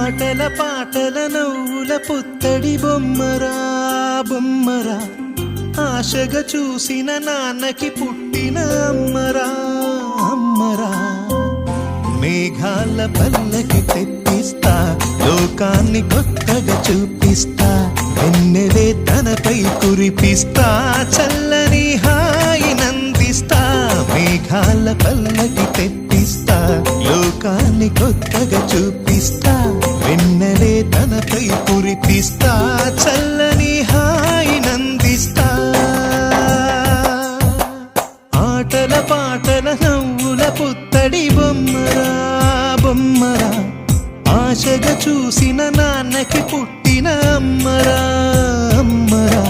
ఆటల పాటల నవ్వుల పుత్తడి బొమ్మరా బొమ్మరా, ఆశగా చూసిన నాన్నకి పుట్టిన అమ్మరా అమ్మరా. మేఘాల పల్లకి తెప్పిస్తా, లోకాన్ని కొత్తగా చూపిస్తా, వెన్నెలే తనపై కురిపిస్తా, చల్లని హాయి నందిస్తా. మేఘాల పల్లకి తెప్పిస్తా, లోకాన్ని కొత్తగా చూపిస్తా, వెన్నెలే తనపై కురిపిస్తా, చల్లని హాయి నందిస్తా. ఆటల పాటల నవ్వుల పుత్తడి బొమ్మరా బొమ్మరా, ఆశగా చూసిన నాన్నకి పుట్టిన అమ్మరా అమ్మరా.